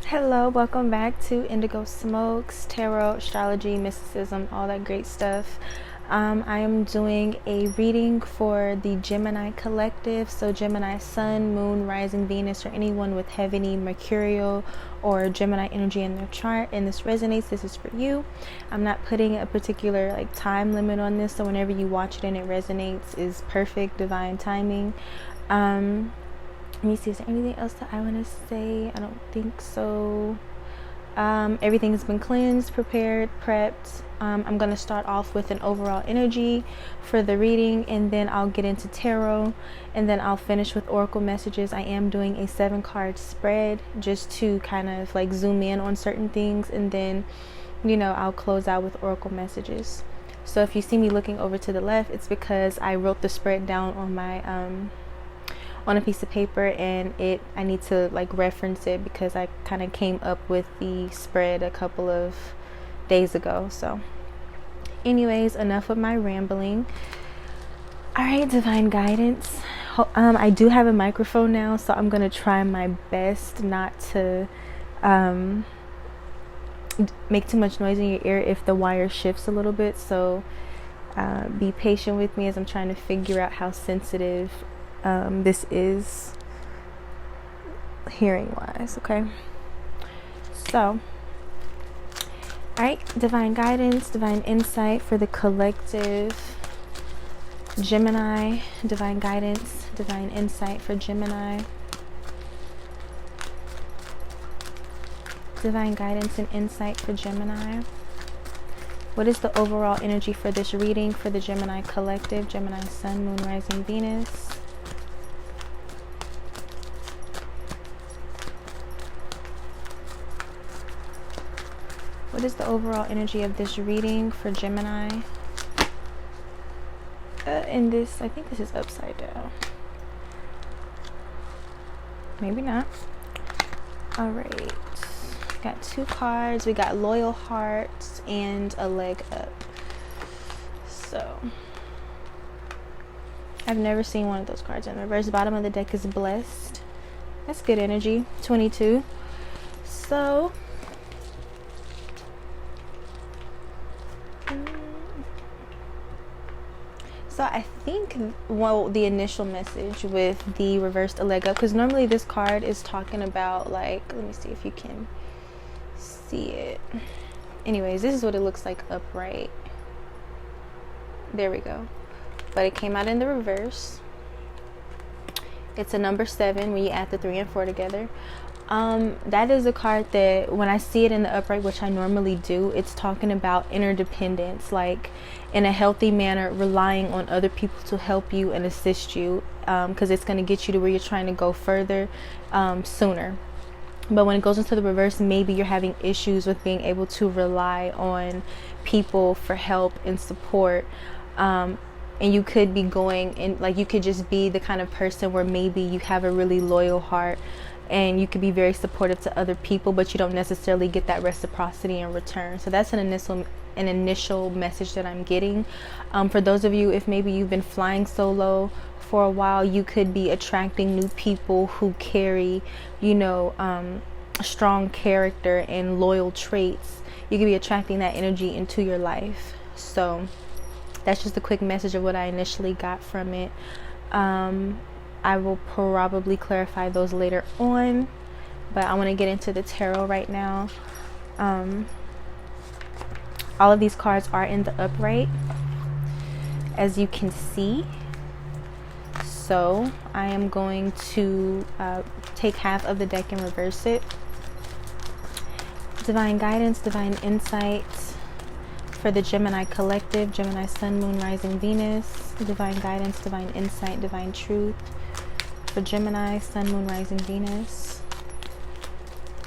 Hello, welcome back to Indigo Smokes, Tarot, Astrology, Mysticism, all that great stuff. I am doing a reading for the Gemini collective, so Gemini Sun, Moon, Rising, Venus, or anyone with heavy Mercurial or Gemini energy in their chart, and this resonates. This is for you. I'm not putting a particular time limit on this, so whenever you watch it and it resonates is perfect, divine timing. Let me see, is there anything else that I want to say? I don't think so. Everything has been cleansed, prepared, prepped. I'm going to start off with an overall energy for the reading, and then I'll get into tarot, and then I'll finish with oracle messages. I am doing a 7-card spread just to kind of zoom in on certain things, and then I'll close out with oracle messages. So if you see me looking over to the left, it's because I wrote the spread down on my on a piece of paper, and I need to reference it because I kind of came up with the spread a couple of days ago. So anyways, enough of my rambling. All right, divine guidance. I do have a microphone now, so I'm gonna try my best not to make too much noise in your ear if the wire shifts a little bit. So be patient with me as I'm trying to figure out how sensitive this is hearing wise. Okay, so all right, divine guidance, divine insight for the collective Gemini. Divine guidance, divine insight for Gemini. Divine guidance and insight for Gemini. What is the overall energy for this reading for the Gemini collective? Gemini Sun, Moon, Rising, Venus. What is the overall energy of this reading for Gemini? In this, I think this is upside down. Maybe not. All right. Got 2 cards. We got Loyal Hearts and a leg up. So I've never seen one of those cards in reverse. Bottom of the deck is Blessed. That's good energy. 22. So I think, the initial message with the reversed a leg up, because normally this card is talking about let me see if you can see it. Anyways, this is what it looks like upright. There we go. But it came out in the reverse. It's a number 7 when you add the 3 and 4 together. That is a card that when I see it in the upright, which I normally do, it's talking about interdependence, in a healthy manner, relying on other people to help you and assist you, because it's going to get you to where you're trying to go further sooner. But when it goes into the reverse, maybe you're having issues with being able to rely on people for help and support, and you could be going in, you could just be the kind of person where maybe you have a really loyal heart and you could be very supportive to other people, but you don't necessarily get that reciprocity in return. So that's an initial message that I'm getting. For those of you, if maybe you've been flying solo for a while, you could be attracting new people who carry, strong character and loyal traits. You could be attracting that energy into your life. So that's just a quick message of what I initially got from it. I will probably clarify those later on, but I want to get into the tarot right now. All of these cards are in the upright, as you can see. So I am going to take half of the deck and reverse it. Divine guidance, divine insight for the Gemini collective, Gemini Sun, Moon, Rising, Venus. Divine guidance, divine insight, divine truth for Gemini Sun, Moon, Rising, Venus.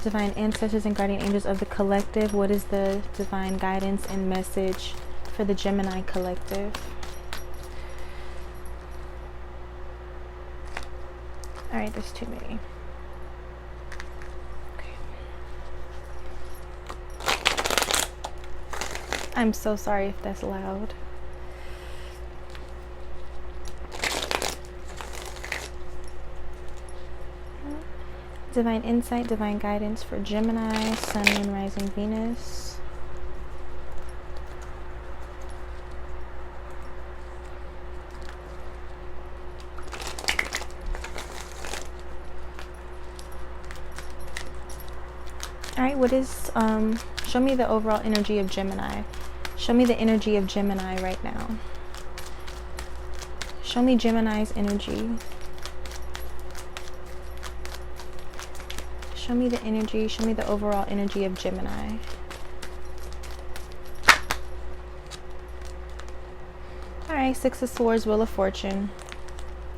Divine ancestors and guardian angels of the collective. What is the divine guidance and message for the Gemini collective? All right, there's too many. I'm so sorry if that's loud. Divine insight, divine guidance for Gemini, Sun, Moon, Rising, Venus. All right, what is, show me the overall energy of Gemini. Show me the energy of Gemini right now. Show me Gemini's energy. Show me the energy, show me the overall energy of Gemini. Alright, Six of Swords, Wheel of Fortune.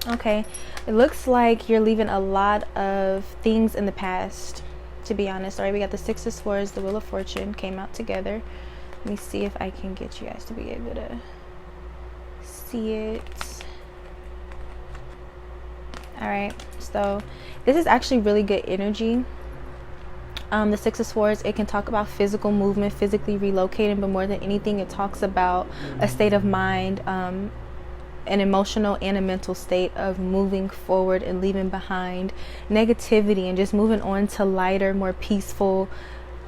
Okay, it looks like you're leaving a lot of things in the past, to be honest. Alright, we got the Six of Swords, the Wheel of Fortune came out together. Let me see if I can get you guys to be able to see it. Alright, so this is actually really good energy. The Six of Swords, it can talk about physical movement, physically relocating, but more than anything, it talks about a state of mind, an emotional and a mental state of moving forward and leaving behind negativity and just moving on to lighter, more peaceful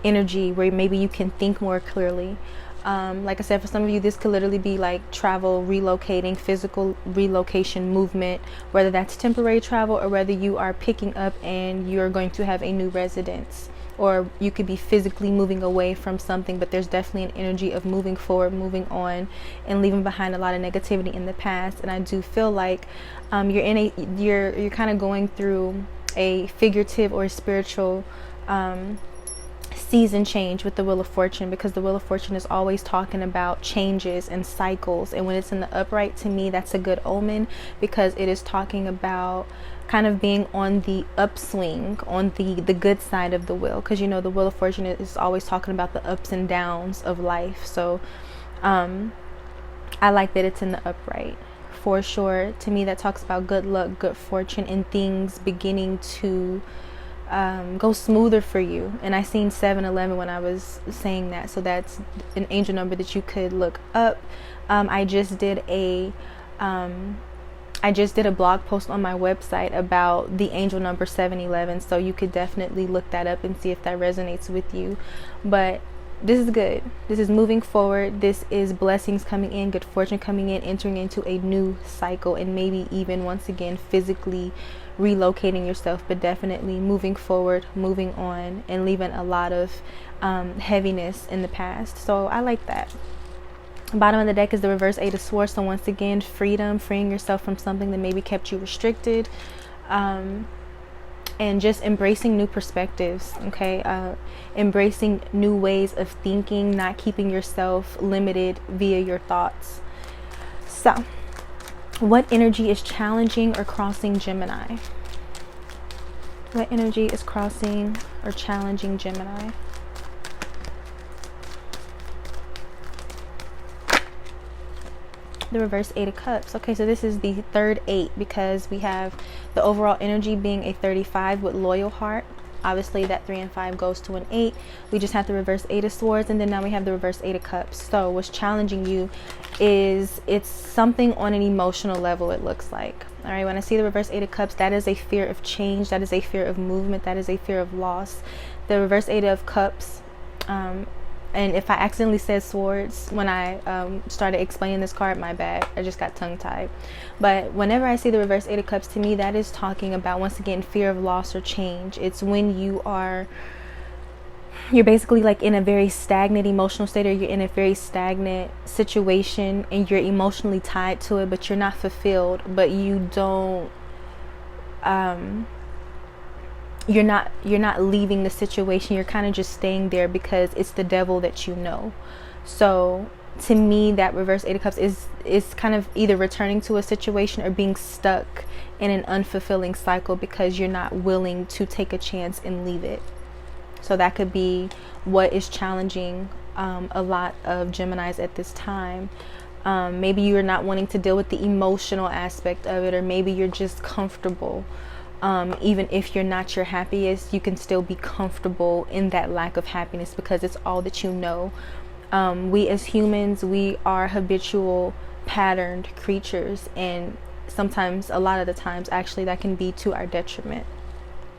energy where maybe you can think more clearly. Like I said, for some of you, this could literally be like travel, relocating, physical relocation, movement, whether that's temporary travel or whether you are picking up and you're going to have a new residence, or you could be physically moving away from something, but there's definitely an energy of moving forward, moving on, and leaving behind a lot of negativity in the past. And I do feel like you're kind of going through a figurative or spiritual season change with the Wheel of Fortune, because the Wheel of Fortune is always talking about changes and cycles, and when it's in the upright, to me that's a good omen, because it is talking about kind of being on the upswing, on the good side of the wheel, because you know the Wheel of Fortune is always talking about the ups and downs of life. So I like that it's in the upright for sure. To me, that talks about good luck, good fortune, and things beginning to go smoother for you. And I seen 711 when I was saying that, so that's an angel number that you could look up. I just did a blog post on my website about the angel number 711, so you could definitely look that up and see if that resonates with you. But this is good. This is moving forward. This is blessings coming in, good fortune coming in, entering into a new cycle, and maybe even once again physically relocating yourself, but definitely moving forward, moving on, and leaving a lot of heaviness in the past. So I like that. Bottom of the deck is the reverse Eight of Swords. So once again, freedom, freeing yourself from something that maybe kept you restricted, and just embracing new perspectives. Okay, embracing new ways of thinking, not keeping yourself limited via your thoughts. So what energy is challenging or crossing Gemini? What energy is crossing or challenging Gemini? The reverse Eight of Cups. Okay, so this is the third 8, because we have the overall energy being a 35 with loyal heart. Obviously that 3 and 5 goes to an 8. We just have the reverse Eight of Swords, and then now we have the reverse Eight of Cups. So what's challenging you is it's something on an emotional level, it looks like. All right, when I see the reverse Eight of Cups, that is a fear of change, that is a fear of movement, that is a fear of loss. The reverse Eight of Cups, and if I accidentally said swords when I started explaining this card, my bad, I just got tongue-tied. But whenever I see the reverse Eight of Cups, to me that is talking about, once again, fear of loss or change. It's when you're basically like in a very stagnant emotional state, or you're in a very stagnant situation and you're emotionally tied to it, but you're not fulfilled, but you don't you're not leaving the situation. You're kind of just staying there because it's the devil that you know. So to me, that reverse Eight of Cups is kind of either returning to a situation or being stuck in an unfulfilling cycle because you're not willing to take a chance and leave it. So that could be what is challenging a lot of Geminis at this time. Maybe you're not wanting to deal with the emotional aspect of it, or maybe you're just comfortable. Even if you're not your happiest, you can still be comfortable in that lack of happiness because it's all that you know. We as humans, we are habitual patterned creatures, and sometimes, a lot of the times actually, that can be to our detriment.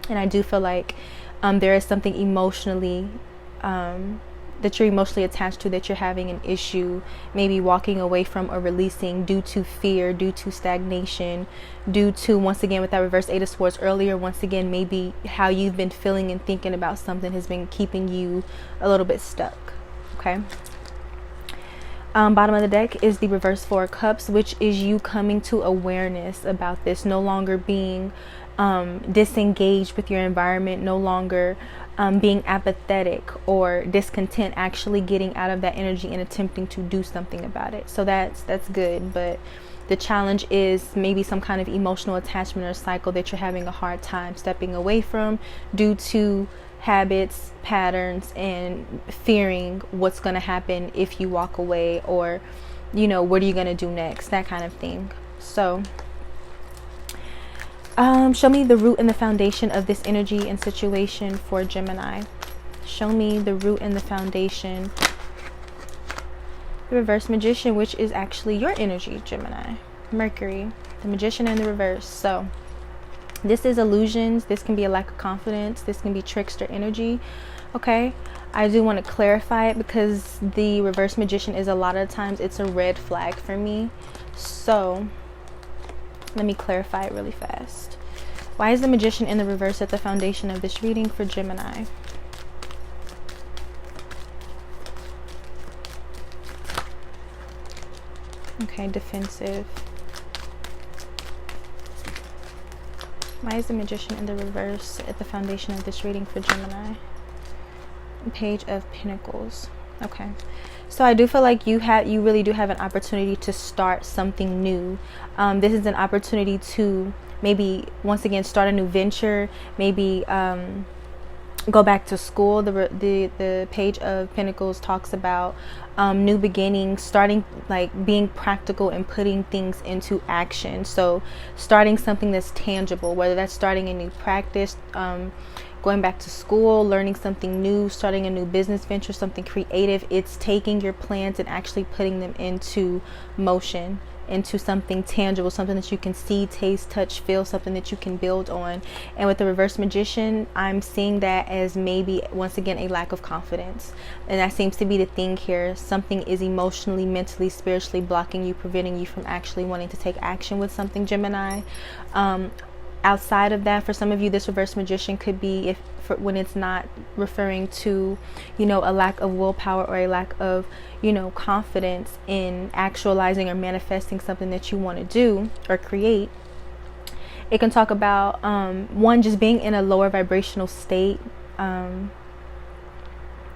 And I do feel like there is something emotionally that you're emotionally attached to, that you're having an issue maybe walking away from or releasing due to fear, due to stagnation, due to, once again, with that reverse Eight of Swords earlier, once again, maybe how you've been feeling and thinking about something has been keeping you a little bit stuck. Okay. Bottom of the deck is the reverse Four of Cups, which is you coming to awareness about this, no longer being disengaged with your environment, no longer being apathetic or discontent, actually getting out of that energy and attempting to do something about it. So that's good, but the challenge is maybe some kind of emotional attachment or cycle that you're having a hard time stepping away from due to habits, patterns, and fearing what's going to happen if you walk away, or, you know, what are you going to do next, that kind of thing. So show me the root and the foundation of this energy and situation for Gemini. Show me the root and the foundation. The reverse Magician, which is actually your energy, Gemini. Mercury, the Magician in the reverse. So this is illusions. This can be a lack of confidence. This can be trickster energy. Okay. I do want to clarify it because the reverse Magician is, a lot of times, it's a red flag for me. So let me clarify it really fast. Why is the Magician in the reverse at the foundation of this reading for Gemini? Okay, defensive. Why is the Magician in the reverse at the foundation of this reading for Gemini? Page of Pentacles. Okay. So I do feel like you really do have an opportunity to start something new. This is an opportunity to maybe, once again, start a new venture, maybe go back to school. The Page of Pentacles talks about new beginnings, starting, like, being practical and putting things into action. So starting something that's tangible, whether that's starting a new practice, going back to school, learning something new, starting a new business venture, something creative. It's taking your plans and actually putting them into motion, into something tangible, something that you can see, taste, touch, feel, something that you can build on. And with the reverse Magician, I'm seeing that as maybe, once again, a lack of confidence. And that seems to be the thing here. Something is emotionally, mentally, spiritually blocking you, preventing you from actually wanting to take action with something, Gemini. Outside of that, for some of you, this reverse Magician could be when it's not referring to, you know, a lack of willpower or a lack of, you know, confidence in actualizing or manifesting something that you want to do or create. It can talk about one, just being in a lower vibrational state,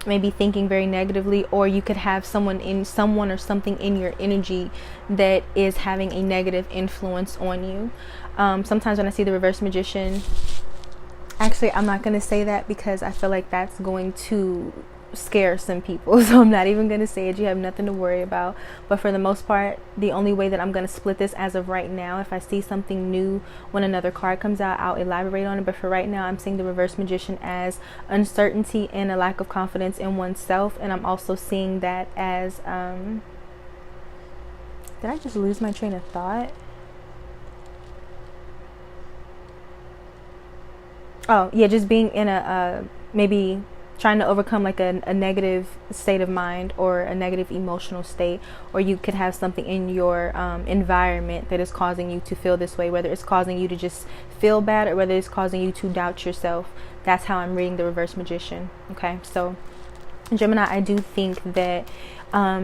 maybe thinking very negatively, or you could have someone or something in your energy that is having a negative influence on you. Sometimes when I see the reverse Magician, actually, I'm not going to say that because I feel like that's going to scare some people, so I'm not even going to say it. You have nothing to worry about. But for the most part, the only way that I'm going to split this as of right now, if I see something new when another card comes out, I'll elaborate on it. But for right now, I'm seeing the reverse Magician as uncertainty and a lack of confidence in oneself. And I'm also seeing that as did I just lose my train of thought? Oh yeah, just being in a maybe trying to overcome like a negative state of mind or a negative emotional state, or you could have something in your environment that is causing you to feel this way, whether it's causing you to just feel bad or whether it's causing you to doubt yourself. That's how I'm reading the reverse Magician. Okay, so Gemini, I do think that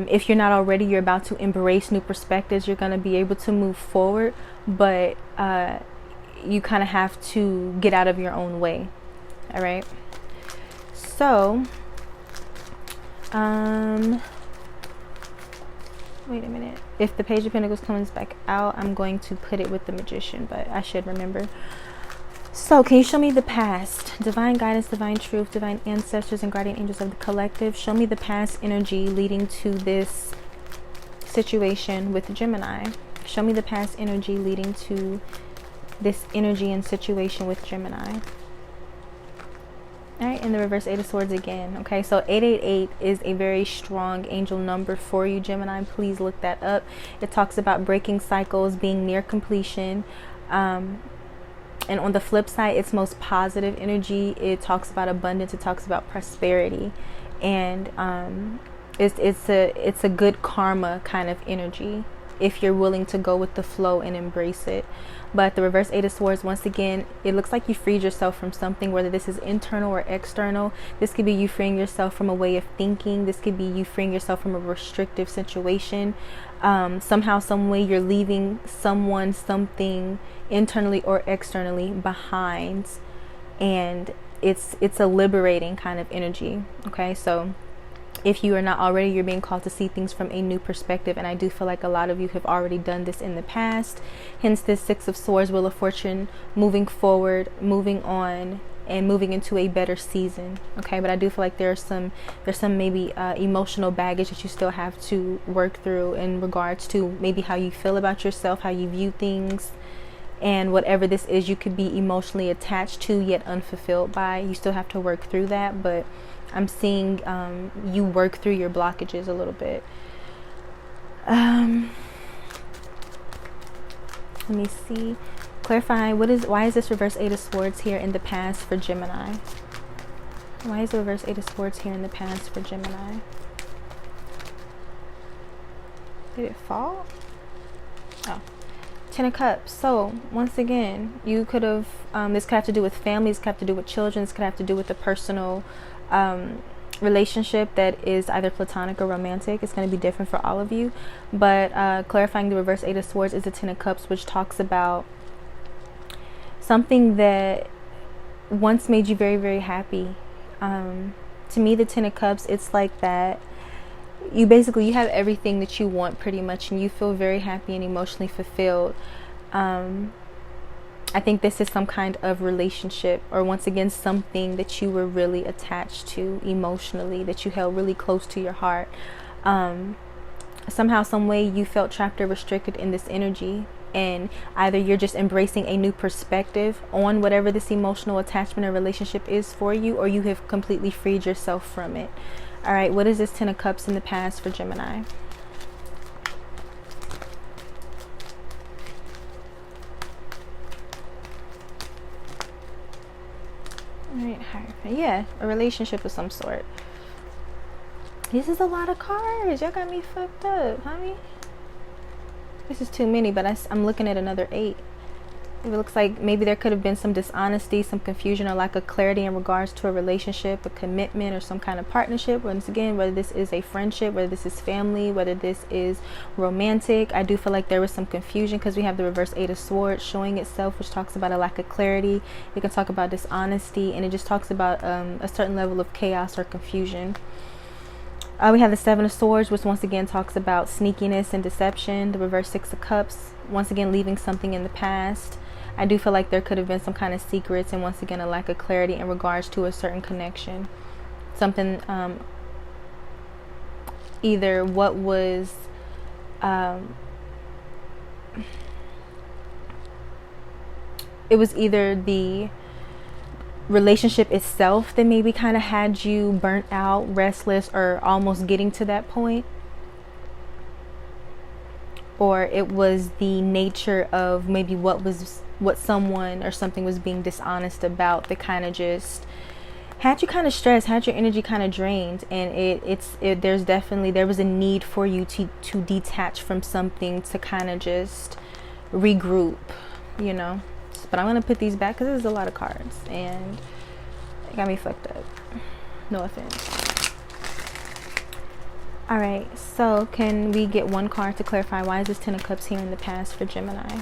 if you're not already, you're about to embrace new perspectives. You're going to be able to move forward, but you kind of have to get out of your own way. All right. So, wait a minute. If the Page of Pentacles comes back out, I'm going to put it with the Magician, but I should remember. So, can you show me the past? Divine guidance, divine truth, divine ancestors, and guardian angels of the collective. Show me the past energy leading to this situation with Gemini. Show me the past energy leading to this energy and situation with Gemini. All right, and the reverse Eight of Swords again. Okay, so 888 is a very strong angel number for you, Gemini. Please look that up. It talks about breaking cycles, being near completion. And on the flip side, it's most positive energy. It talks about abundance. It talks about prosperity, and it's a good karma kind of energy if you're willing to go with the flow and embrace it. But the reverse Eight of Swords, once again, it looks like you freed yourself from something, whether this is internal or external. This could be you freeing yourself from a way of thinking. This could be you freeing yourself from a restrictive situation. Somehow, some way, you're leaving someone, something, internally or externally, behind, and it's a liberating kind of energy. Okay, so if you are not already, you're being called to see things from a new perspective, and I do feel like a lot of you have already done this in the past. Hence this Six of Swords, Wheel of Fortune, moving forward, moving on, and moving into a better season. Okay, but I do feel like there's some maybe emotional baggage that you still have to work through in regards to maybe how you feel about yourself, how you view things, and whatever this is you could be emotionally attached to yet unfulfilled by. You still have to work through that, but I'm seeing you work through your blockages a little bit. Let me see. Clarify, why is this reverse Eight of Swords here in the past for Gemini? Why is the reverse Eight of Swords here in the past for Gemini? Did it fall? Oh. Ten of Cups. So once again, you could have this could have to do with family, this could have to do with children, this could have to do with a personal relationship that is either platonic or romantic. It's going to be different for all of you, but clarifying the reverse Eight of Swords is the Ten of Cups, which talks about something that once made you very, very happy. To me, the Ten of Cups, it's like that you have everything that you want pretty much, and you feel very happy and emotionally fulfilled. I think this is some kind of relationship, or once again something that you were really attached to emotionally, that you held really close to your heart. Somehow, some way, you felt trapped or restricted in this energy, and either you're just embracing a new perspective on whatever this emotional attachment or relationship is for you, or you have completely freed yourself from it. All right, what is this Ten of Cups in the past for Gemini? Alright, yeah, a relationship of some sort. This is a lot of cards. Y'all got me fucked up, honey. This is too many, but I'm looking at another 8. It looks like maybe there could have been some dishonesty, some confusion, or lack of clarity in regards to a relationship, a commitment, or some kind of partnership. Once again, whether this is a friendship, whether this is family, whether this is romantic, I do feel like there was some confusion because we have the reverse Eight of Swords showing itself, which talks about a lack of clarity. It can talk about dishonesty, and it just talks about a certain level of chaos or confusion. We have the Seven of Swords, which once again talks about sneakiness and deception. The reverse Six of Cups, once again leaving something in the past. I do feel like there could have been some kind of secrets, and once again a lack of clarity in regards to a certain connection. Something, either what was it was either the relationship itself that maybe kind of had you burnt out, restless, or almost getting to that point, or it was the nature of maybe what someone or something was being dishonest about that kind of just had you kind of stressed, had your energy kind of drained, and there was a need for you to detach from something, to kind of just regroup, you know. But I'm gonna put these back because there's a lot of cards and it got me fucked up. No offense. All right, so can we get one card to clarify why is this Ten of Cups here in the past for Gemini?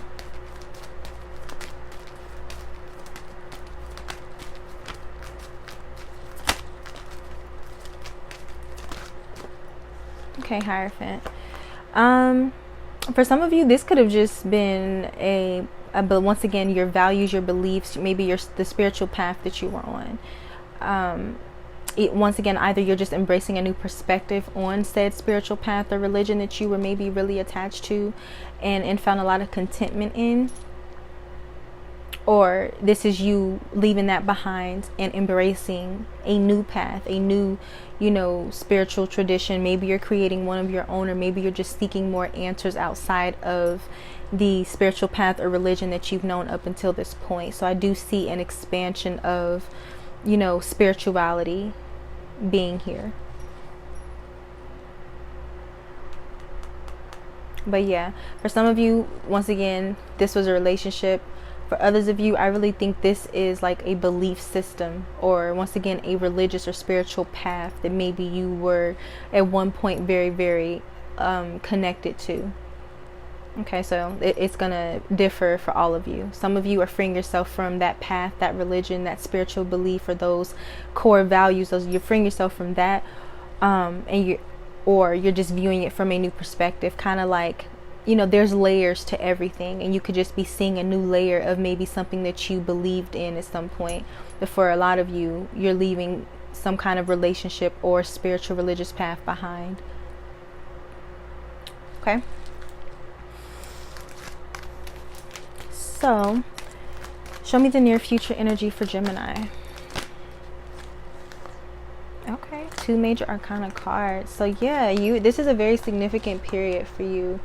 Okay, Hierophant. For some of you, this could have just been but once again, your values, your beliefs, maybe the spiritual path that you were on. Once again, either you're just embracing a new perspective on said spiritual path or religion that you were maybe really attached to and found a lot of contentment in, or this is you leaving that behind and embracing a new path, a new, spiritual tradition. Maybe you're creating one of your own, or maybe you're just seeking more answers outside of the spiritual path or religion that you've known up until this point. So I do see an expansion of, spirituality being here. But yeah, for some of you, once again, this was a relationship. For others of you, I really think this is like a belief system, or once again, a religious or spiritual path that maybe you were at one point very, very connected to. Okay, so it's going to differ for all of you. Some of you are freeing yourself from that path, that religion, that spiritual belief, or those core values. You're freeing yourself from that, or you're just viewing it from a new perspective, kind of like, there's layers to everything, and you could just be seeing a new layer of maybe something that you believed in at some point. But for a lot of you, you're leaving some kind of relationship or spiritual religious path behind. Okay. So, show me the near future energy for Gemini. Okay, 2 major arcana cards. So yeah, this is a very significant period for you,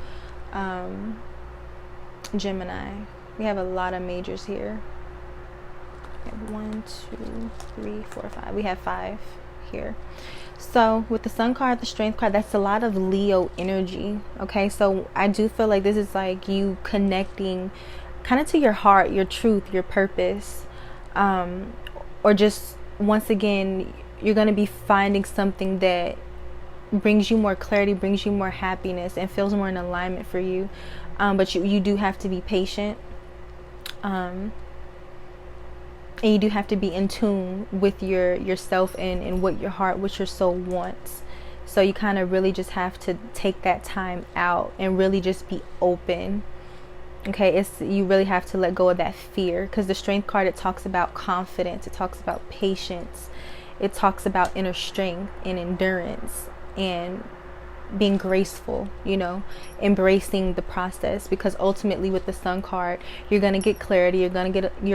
Gemini. We have a lot of majors here. We have 1, 2, 3, 4, 5. We have 5 here. So with the Sun card, the Strength card, that's a lot of Leo energy. Okay, so I do feel like this is like you connecting kind of to your heart, your truth, your purpose, or just once again, you're going to be finding something that brings you more clarity, brings you more happiness, and feels more in alignment for you. But you do have to be patient, and you do have to be in tune with yourself and what your heart, what your soul wants. So you kind of really just have to take that time out and really just be open. Okay, you really have to let go of that fear, because the Strength card, it talks about confidence, it talks about patience, it talks about inner strength and endurance and being graceful, embracing the process, because ultimately with the Sun card, you're going to get clarity, you're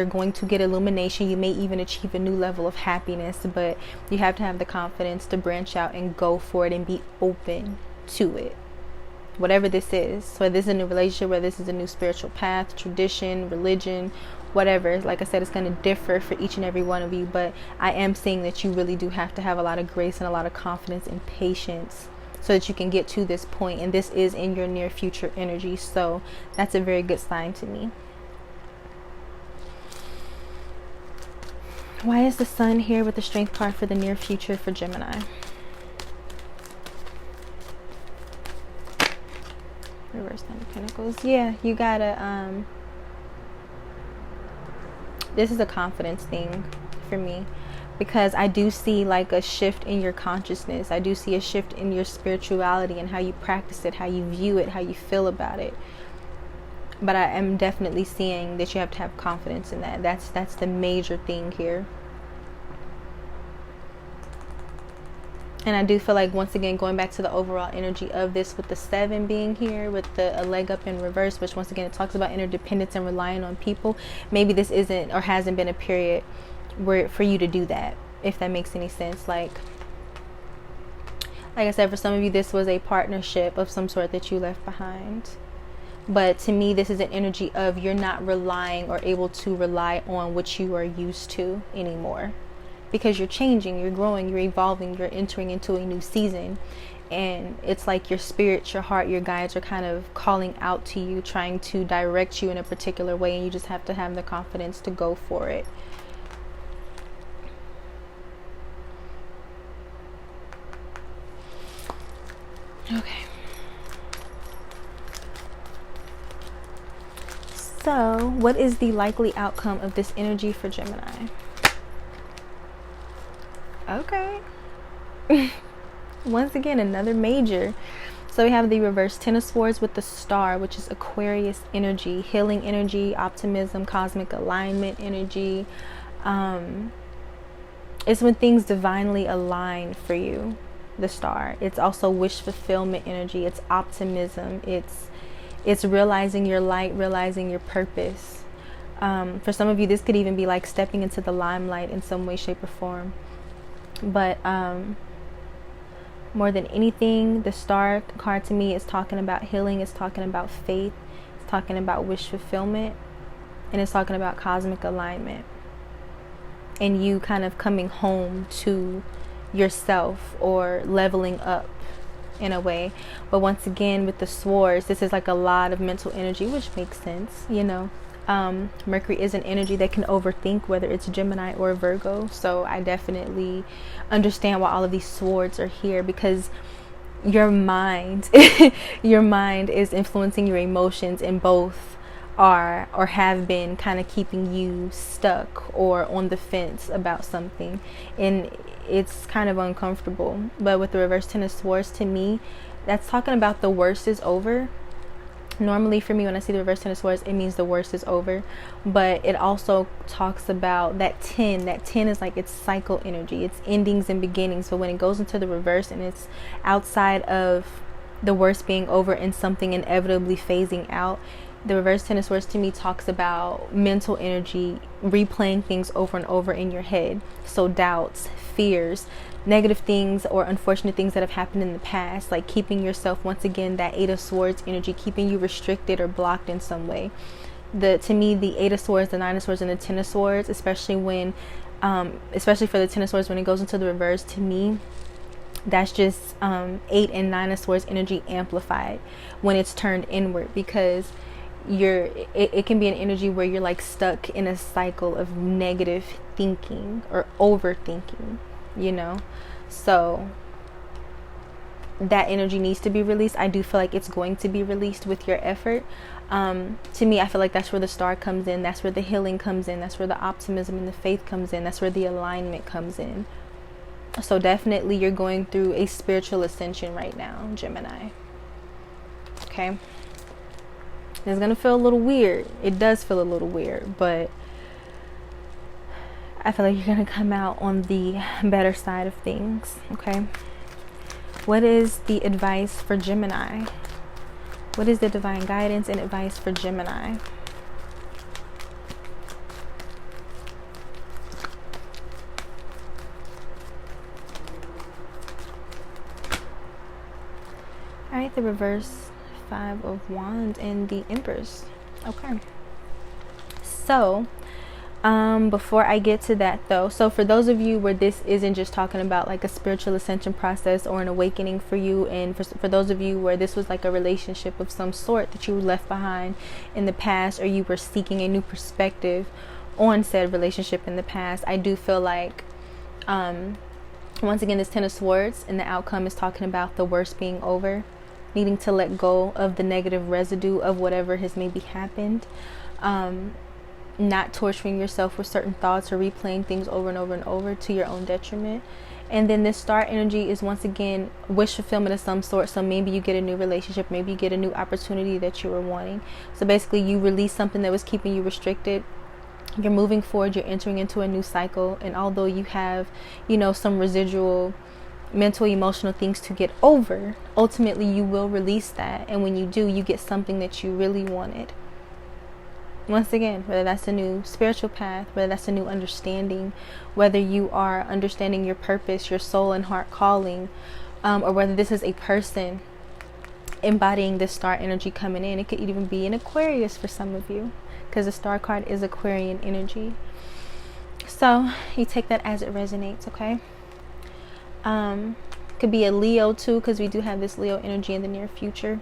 going to get illumination, you may even achieve a new level of happiness, but you have to have the confidence to branch out and go for it and be open to it. Whatever this is, so this is a new relationship, whether this is a new spiritual path, tradition, religion, whatever, like I said, it's going to differ for each and every one of you, but I am saying that you really do have to have a lot of grace and a lot of confidence and patience so that you can get to this point, and this is in your near future energy, so that's a very good sign to me. Why is the Sun here with the Strength card for the near future for Gemini? Reverse 9 of Pentacles. Yeah, you gotta this is a confidence thing for me, because I do see like a shift in your consciousness. I do see a shift in your spirituality and how you practice it, how you view it, how you feel about it. But I am definitely seeing that you have to have confidence in that. That's the major thing here. And I do feel like, once again, going back to the overall energy of this, with the 7 being here, with a leg up in reverse, which once again, it talks about interdependence and relying on people. Maybe this isn't or hasn't been a period where for you to do that, if that makes any sense. Like I said, for some of you, this was a partnership of some sort that you left behind. But to me, this is an energy of you're not relying or able to rely on what you are used to anymore. Because you're changing, you're growing, you're evolving, you're entering into a new season. And it's like your spirit, your heart, your guides are kind of calling out to you, trying to direct you in a particular way. And you just have to have the confidence to go for it. Okay. So, what is the likely outcome of this energy for Gemini? Okay. Once again, another major. So we have the reverse 10 of Swords with the Star, which is Aquarius energy, healing energy, optimism, cosmic alignment energy. It's when things divinely align for you, the Star. It's also wish fulfillment energy. It's optimism. It's realizing your light, realizing your purpose. For some of you, this could even be like stepping into the limelight in some way, shape, or form. But more than anything, the star card to me is talking about healing. It's talking about faith. It's talking about wish fulfillment. And it's talking about cosmic alignment. And you kind of coming home to yourself or leveling up in a way. But once again, with the swords, this is like a lot of mental energy, which makes sense, you know. Mercury is an energy that can overthink, whether it's Gemini or Virgo. So I definitely understand why all of these swords are here, because your mind your mind is influencing your emotions, and both are or have been kind of keeping you stuck or on the fence about something, and it's kind of uncomfortable. But with the reverse ten of swords, to me, that's talking about the worst is over. Normally for me, when I see the reverse ten of swords, it means the worst is over. But it also talks about that 10 is like it's cycle energy, it's endings and beginnings. So when it goes into the reverse and it's outside of the worst being over and something inevitably phasing out, the reverse ten of swords to me talks about mental energy, replaying things over and over in your head. So doubts, fears, negative things or unfortunate things that have happened in the past, like keeping yourself, once again, that Eight of Swords energy, keeping you restricted or blocked in some way. To me, the Eight of Swords, the Nine of Swords, and the Ten of Swords, especially for the Ten of Swords, when it goes into the reverse, to me, that's just 8 and 9 of Swords energy amplified when it's turned inward, because it can be an energy where you're like stuck in a cycle of negative thinking or overthinking, you know. So that energy needs to be released. I do feel like it's going to be released with your effort. To me, I feel like that's where the star comes in. That's where the healing comes in. That's where the optimism and the faith comes in. That's where the alignment comes in. So definitely you're going through a spiritual ascension right now, Gemini. Okay. It's going to feel a little weird. It does feel a little weird, but I feel like you're going to come out on the better side of things. Okay. What is the advice for Gemini? What is the divine guidance and advice for Gemini? All right, the reverse Five of Wands and the Empress. Okay. So, before I get to that though, so for those of you where this isn't just talking about like a spiritual ascension process or an awakening for you, and for those of you where this was like a relationship of some sort that you were left behind in the past, or you were seeking a new perspective on said relationship in the past, I do feel like once again, this Ten of Swords and the outcome is talking about the worst being over, needing to let go of the negative residue of whatever has maybe happened, not torturing yourself with certain thoughts or replaying things over and over and over to your own detriment. And then this star energy is once again wish fulfillment of some sort. So maybe you get a new relationship, maybe you get a new opportunity that you were wanting. So basically you release something that was keeping you restricted. You're moving forward, you're entering into a new cycle, and although you have, you know, some residual mental, emotional things to get over, ultimately you will release that. And when you do, you get something that you really wanted. Once again, whether that's a new spiritual path, whether that's a new understanding, whether you are understanding your purpose, your soul and heart calling, or whether this is a person embodying this star energy coming in. It could even be an Aquarius for some of you, because the star card is Aquarian energy. So you take that as it resonates, okay? Could be a Leo too, because we do have this Leo energy in the near future.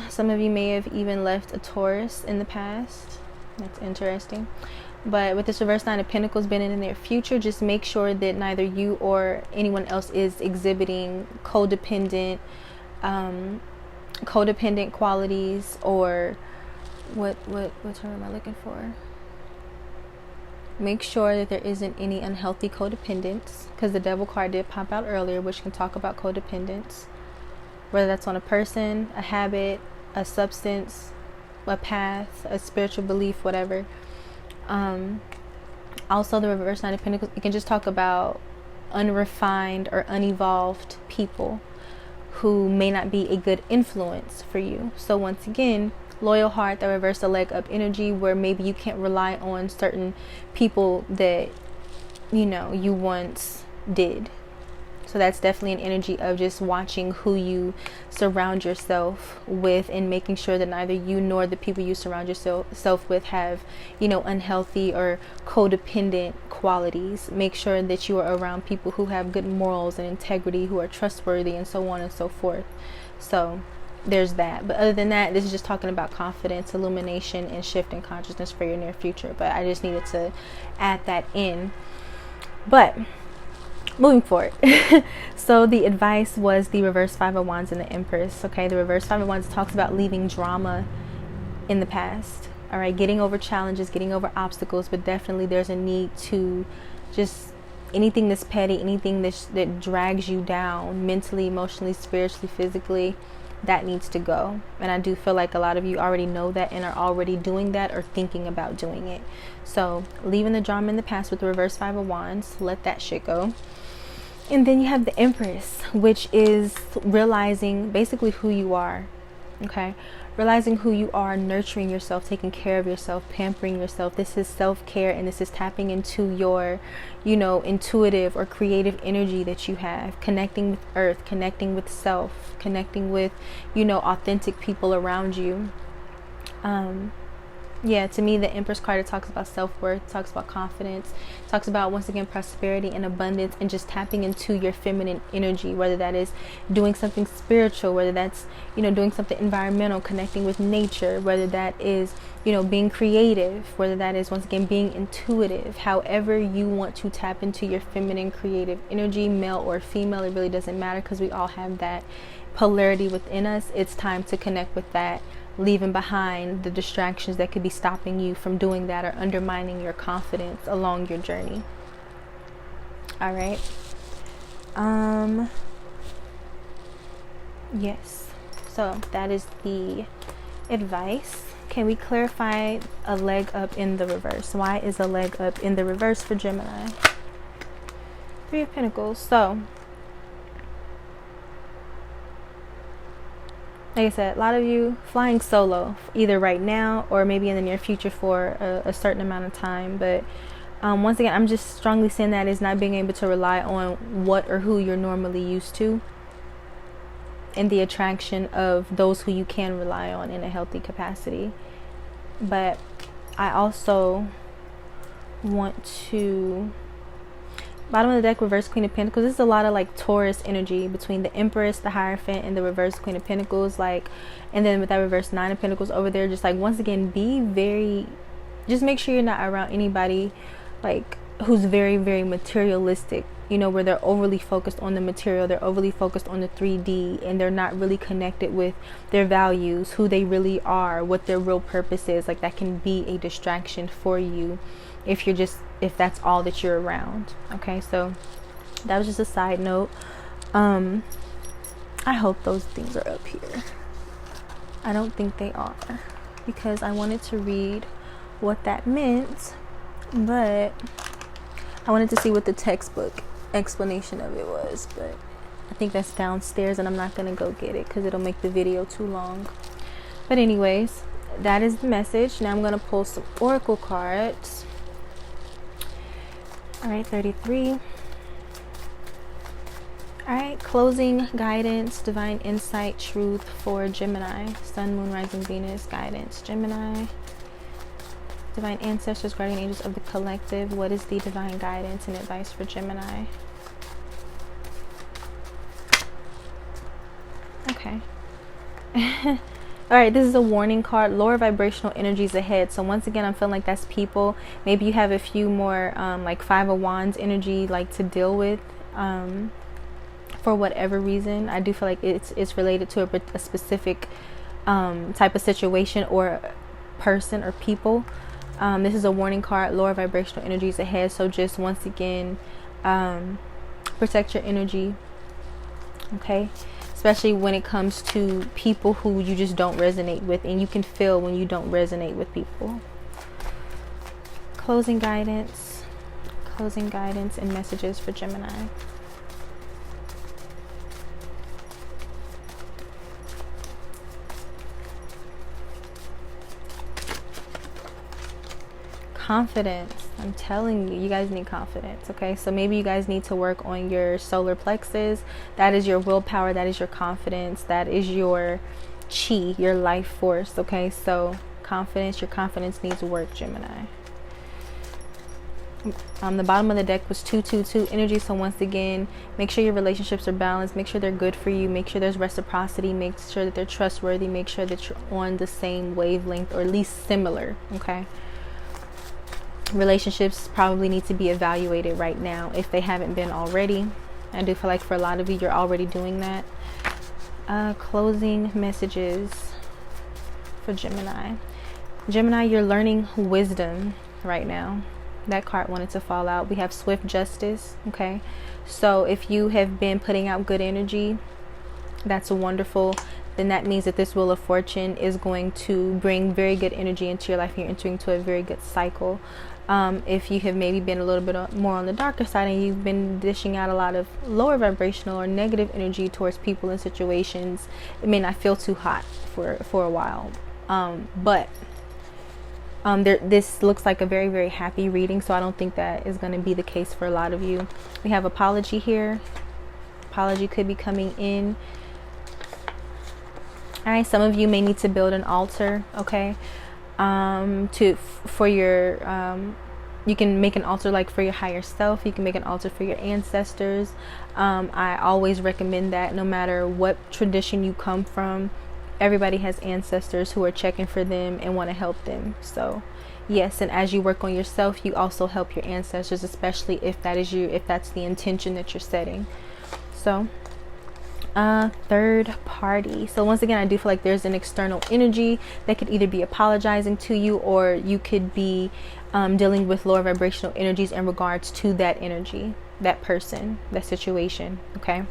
Some of you may have even left a Taurus in the past. That's interesting. But with this reverse Nine of Pentacles being in the near future, just make sure that neither you or anyone else is exhibiting codependent qualities, or what term am I looking for? Make sure that there isn't any unhealthy codependence, because the Devil card did pop out earlier, which can talk about codependence, whether that's on a person, a habit, a substance, a path, a spiritual belief, whatever. Also, the reverse Nine of Pentacles, it can just talk about unrefined or unevolved people who may not be a good influence for you. So once again, loyal heart, that reverse the leg up energy, where maybe you can't rely on certain people that, you know, you once did. So that's definitely an energy of just watching who you surround yourself with, and making sure that neither you nor the people you surround yourself with have, you know, unhealthy or codependent qualities. Make sure that you are around people who have good morals and integrity, who are trustworthy, and so on and so forth. So there's that. But other than that, this is just talking about confidence, illumination, and shift in consciousness for your near future. But I just needed to add that in. But moving forward. So the advice was the reverse Five of Wands and the Empress. Okay, the reverse Five of Wands talks about leaving drama in the past. All right, getting over challenges, getting over obstacles, but definitely there's a need to just anything that's petty, anything that drags you down mentally, emotionally, spiritually, physically, that needs to go. And I do feel like a lot of you already know that and are already doing that or thinking about doing it. So leaving the drama in the past with the reverse Five of Wands, let that shit go. And then you have the Empress, which is realizing basically who you are. Okay, realizing who you are, nurturing yourself, taking care of yourself, pampering yourself. This is self-care, and this is tapping into your, you know, intuitive or creative energy that you have, connecting with earth, connecting with self, connecting with, you know, authentic people around you. Yeah, to me, the Empress card, it talks about self-worth, talks about confidence, talks about, once again, prosperity and abundance, and just tapping into your feminine energy, whether that is doing something spiritual, whether that's, you know, doing something environmental, connecting with nature, whether that is, you know, being creative, whether that is, once again, being intuitive. However you want to tap into your feminine creative energy, male or female, it really doesn't matter, because we all have that polarity within us. It's time to connect with that, leaving behind the distractions that could be stopping you from doing that or undermining your confidence along your journey. All right. Yes. So that is the advice. Can we clarify a leg up in the reverse? Why is a leg up in the reverse for Gemini? Three of Pentacles. So like I said, a lot of you flying solo, either right now or maybe in the near future for a certain amount of time. But once again, I'm just strongly saying that is not being able to rely on what or who you're normally used to, and the attraction of those who you can rely on in a healthy capacity. But I also want to... Bottom of the deck, reverse Queen of Pentacles. This is a lot of like Taurus energy between the Empress, the Hierophant, and the reverse Queen of Pentacles. Like, and then with that reverse Nine of Pentacles over there, just like, once again, be very, just make sure you're not around anybody like who's very, very materialistic, you know, where they're overly focused on the material, they're overly focused on the 3D, and they're not really connected with their values, who they really are, what their real purpose is. Like, that can be a distraction for you if you're just, if that's all that you're around. Okay, so that was just a side note. I hope those things are up here. I don't think they are, because I wanted to read what that meant, but I wanted to see what the textbook explanation of it was. But I think that's downstairs, and I'm not gonna go get it because it'll make the video too long. But anyways, that is the message. Now I'm gonna pull some oracle cards. All right, 33. All right, closing guidance, divine insight, truth for Gemini. Sun, moon, rising, Venus, guidance, Gemini. Divine ancestors, guardian angels of the collective. What is the divine guidance and advice for Gemini? Okay. All right, this is a warning card. Lower vibrational energies ahead. So once again, I'm feeling like that's people. Maybe you have a few more like Five of Wands energy like to deal with for whatever reason. I do feel like it's related to a specific type of situation or person or people. This is a warning card. Lower vibrational energies ahead. So just once again, protect your energy. Okay, especially when it comes to people who you just don't resonate with, and you can feel when you don't resonate with people. Closing guidance and messages for Gemini. confidence. I'm telling you, you guys need confidence. Okay, so maybe you guys need to work on your solar plexus. That is your willpower, that is your confidence, that is your chi, your life force. Okay, so confidence, your confidence needs work, Gemini. On the bottom of the deck was 222 energy. So once again, make sure your relationships are balanced, make sure they're good for you, make sure there's reciprocity, make sure that they're trustworthy, make sure that you're on the same wavelength or at least similar. Okay, relationships probably need to be evaluated right now if they haven't been already. I do feel like for a lot of you, you're already doing that. Closing messages for Gemini. Gemini, you're learning wisdom right now. That card wanted to fall out. We have swift justice. Okay, so if you have been putting out good energy, that's wonderful. Then that means that this wheel of fortune is going to bring very good energy into your life. You're entering into a very good cycle. If you have maybe been a little bit more on the darker side and you've been dishing out a lot of lower vibrational or negative energy towards people and situations, it may not feel too hot for a while. But this looks like a very, very happy reading, so I don't think that is going to be the case for a lot of you. We have apology here. Apology could be coming in. All right, some of you may need to build an altar. Okay, for your you can make an altar like for your higher self. You can make an altar for your ancestors. I always recommend that, no matter what tradition you come from. Everybody has ancestors who are checking for them and want to help them. So yes, and as you work on yourself, you also help your ancestors, especially if that is you, if that's the intention that you're setting. So third party. So once again, I do feel like there's an external energy that could either be apologizing to you, or you could be dealing with lower vibrational energies in regards to that energy, that person, that situation. Okay,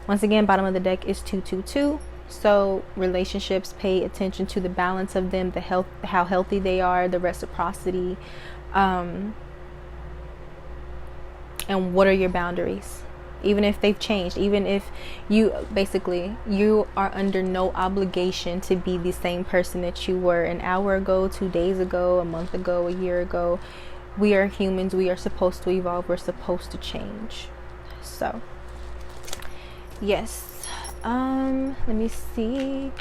once again, bottom of the deck is 222. So relationships, pay attention to the balance of them, the health, how healthy they are, the reciprocity, and what are your boundaries, even if they've changed, even if you are under no obligation to be the same person that you were an hour ago, 2 days ago, a month ago, a year ago. We are humans. We are supposed to evolve. We're supposed to change. So yes. Let me see.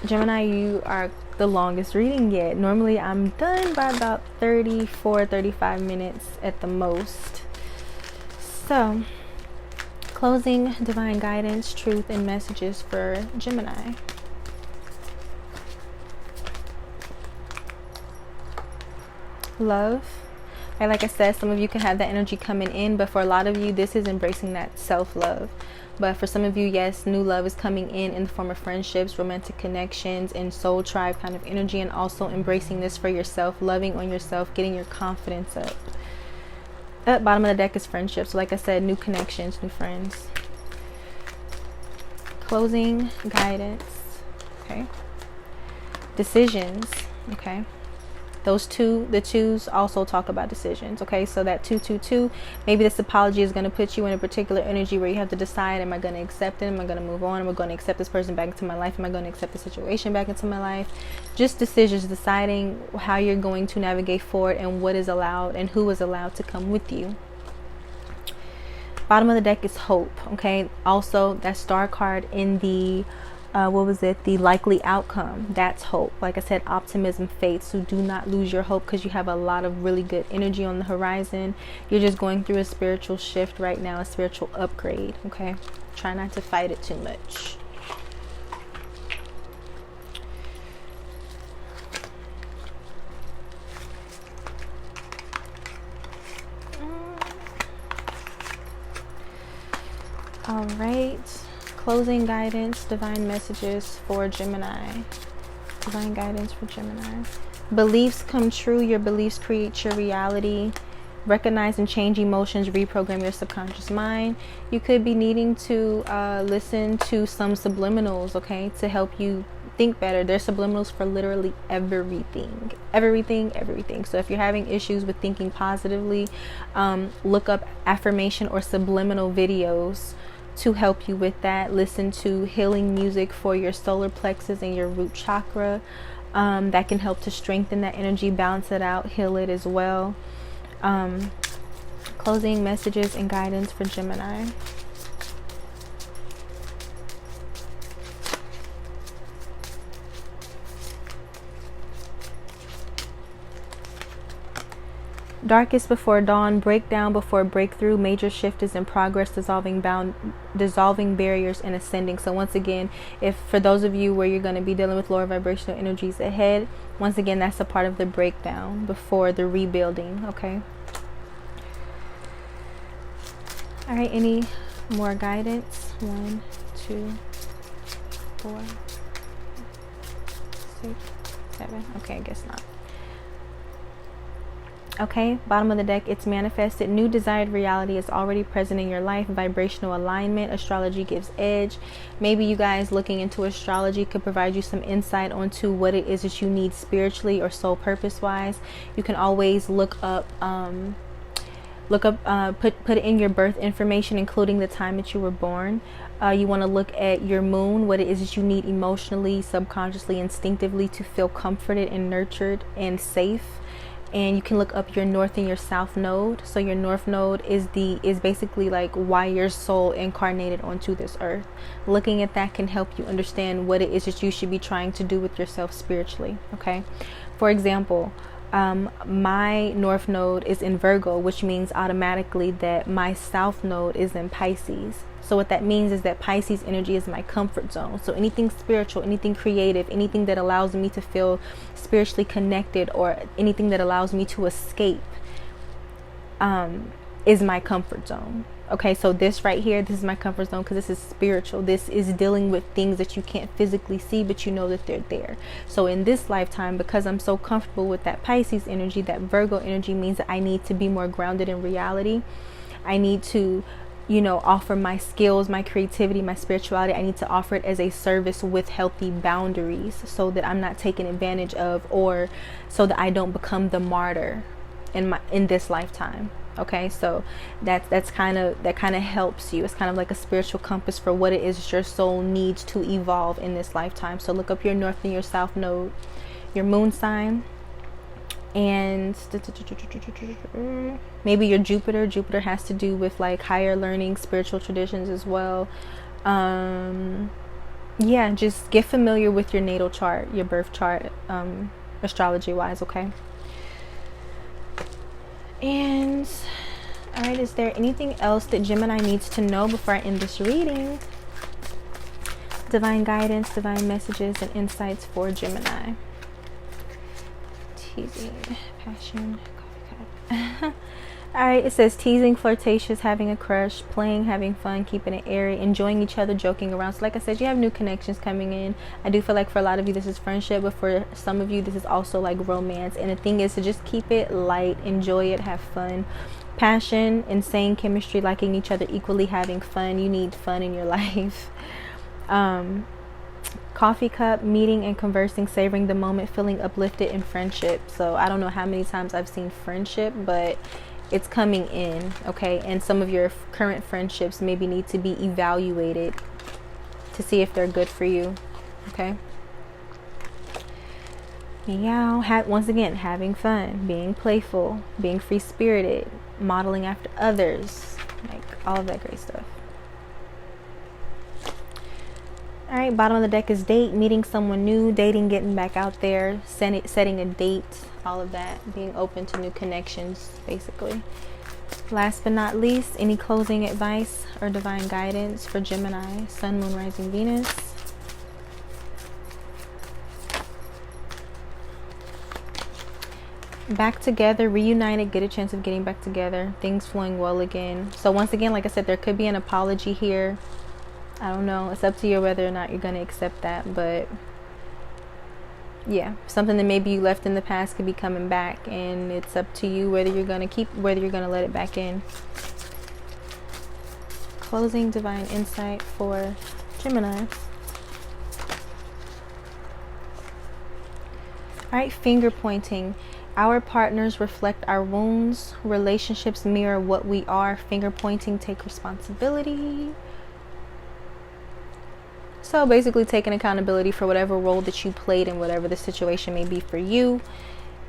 Gemini, you are the longest reading yet. Normally I'm done by about 35 minutes at the most. So, closing divine guidance, truth, and messages for Gemini. Love. Like I said, some of you can have that energy coming in, but for a lot of you, this is embracing that self-love. But for some of you, yes, new love is coming in the form of friendships, romantic connections, and soul tribe kind of energy, and also embracing this for yourself, loving on yourself, getting your confidence up. At bottom of the deck is friendships. So like I said, new connections, new friends. Closing guidance. Okay. Decisions. Okay. Those two, the twos also talk about decisions. Okay, so that 222, maybe this apology is going to put you in a particular energy where you have to decide, am I going to accept it? Am I going to move on? Am I going to accept this person back into my life? Am I going to accept the situation back into my life? Just decisions, deciding how you're going to navigate forward and what is allowed and who is allowed to come with you. Bottom of the deck is hope. Okay, also that star card in the the likely outcome, that's hope. Like I said, optimism, faith. So do not lose your hope, because you have a lot of really good energy on the horizon. You're just going through a spiritual shift right now, a spiritual upgrade. Okay, try not to fight it too much. All right, closing guidance, divine messages for Gemini. Divine guidance for Gemini. Beliefs come true. Your beliefs create your reality. Recognize and change emotions. Reprogram your subconscious mind. You could be needing to listen to some subliminals, okay, to help you think better. There's subliminals for literally everything. So if you're having issues with thinking positively, look up affirmation or subliminal videos to help you with that. Listen to healing music for your solar plexus and your root chakra. that can help to strengthen that energy, balance it out, heal it as well. Closing messages and guidance for Gemini. Darkest before dawn, breakdown before breakthrough, major shift is in progress, dissolving barriers and ascending. So once again, if for those of you where you're going to be dealing with lower vibrational energies ahead, once again, that's a part of the breakdown before the rebuilding. Okay. All right, any more guidance? 1, 2, 4, 6, 7. Okay, I guess not. Okay, bottom of the deck, it's manifested. New desired reality is already present in your life. Vibrational alignment. Astrology gives edge. Maybe you guys looking into astrology could provide you some insight onto what it is that you need spiritually or soul purpose wise. You can always look up put in your birth information, including the time that you were born. You want to look at your moon, what it is that you need emotionally, subconsciously, instinctively to feel comforted and nurtured and safe. And you can look up your north and your south node. So your north node is basically like why your soul incarnated onto this earth. Looking at that can help you understand what it is that you should be trying to do with yourself spiritually. Okay, for example, my north node is in Virgo, which means automatically that my south node is in Pisces. So what that means is that Pisces energy is my comfort zone. So anything spiritual, anything creative, anything that allows me to feel spiritually connected, or anything that allows me to escape, is my comfort zone. Okay, so this right here, this is my comfort zone because this is spiritual. This is dealing with things that you can't physically see, but you know that they're there. So in this lifetime, because I'm so comfortable with that Pisces energy, that Virgo energy means that I need to be more grounded in reality. I need to, offer my skills, my creativity, my spirituality. I need to offer it as a service with healthy boundaries so that I'm not taken advantage of, or so that I don't become the martyr in this lifetime. Okay, so that kind of helps you. It's kind of like a spiritual compass for what it is your soul needs to evolve in this lifetime. So look up your north and your south node, your moon sign, and maybe your Jupiter. Jupiter has to do with like higher learning, spiritual traditions as well. Yeah, just get familiar with your natal chart, your birth chart, astrology wise. Okay. And all right, is there anything else that Gemini needs to know before I end this reading? Divine guidance, divine messages, and insights for Gemini. Teasing, passion, coffee cup. All right, it says teasing, flirtatious, having a crush, playing, having fun, keeping it airy, enjoying each other, joking around. So like I said, you have new connections coming in. I do feel like for a lot of you this is friendship, but for some of you this is also like romance. And the thing is to just keep it light, enjoy it, have fun. Passion, insane chemistry, liking each other equally, having fun. You need fun in your life. Coffee cup, meeting and conversing, savoring the moment, feeling uplifted in friendship. So I don't know how many times I've seen friendship, but it's coming in. Okay, and some of your current friendships maybe need to be evaluated to see if they're good for you. Okay. Yeah, once again, having fun, being playful, being free-spirited, modeling after others, like all of that great stuff. All right, bottom of the deck is date, meeting someone new, dating, getting back out there, setting a date, all of that, being open to new connections, basically. Last but not least, any closing advice or divine guidance for Gemini, Sun, Moon, Rising, Venus. Back together, reunited, get a chance of getting back together, things flowing well again. So once again, like I said, there could be an apology here. I don't know, it's up to you whether or not you're going to accept that, but yeah, something that maybe you left in the past could be coming back, and it's up to you whether you're going to whether you're going to let it back in. Closing divine insight for Gemini. All right, finger pointing. Our partners reflect our wounds. Relationships mirror what we are. Finger pointing, take responsibility. So basically taking accountability for whatever role that you played in whatever the situation may be for you.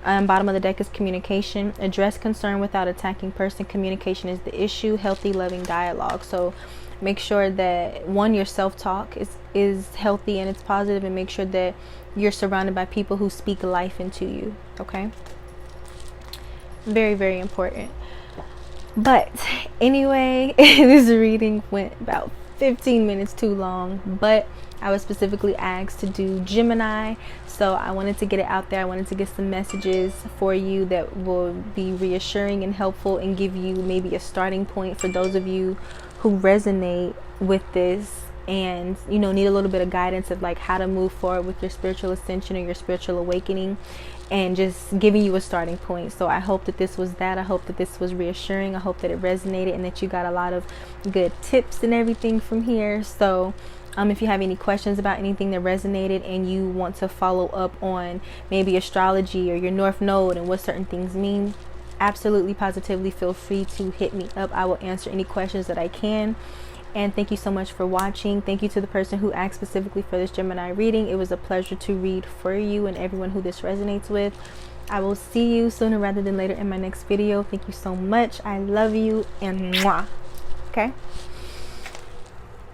Bottom of the deck is communication. Address concern without attacking person. Communication is the issue. Healthy, loving dialogue. So make sure that, one, your self-talk is healthy and it's positive, and make sure that you're surrounded by people who speak life into you. Okay? Very, very important. But anyway, this reading went about 15 minutes too long, but I was specifically asked to do Gemini, so I wanted to get it out there. I wanted to get some messages for you that will be reassuring and helpful and give you maybe a starting point for those of you who resonate with this and, you know, need a little bit of guidance of like how to move forward with your spiritual ascension or your spiritual awakening, and just giving you a starting point. So I hope that this was that. I hope that this was reassuring. I hope that it resonated and that you got a lot of good tips and everything from here. So if you have any questions about anything that resonated and you want to follow up on maybe astrology or your North Node and what certain things mean, absolutely, positively feel free to hit me up. I will answer any questions that I can. And thank you so much for watching. Thank you to the person who asked specifically for this Gemini reading. It was a pleasure to read for you and everyone who this resonates with. I will see you sooner rather than later in my next video. Thank you so much. I love you, and mwah. Okay?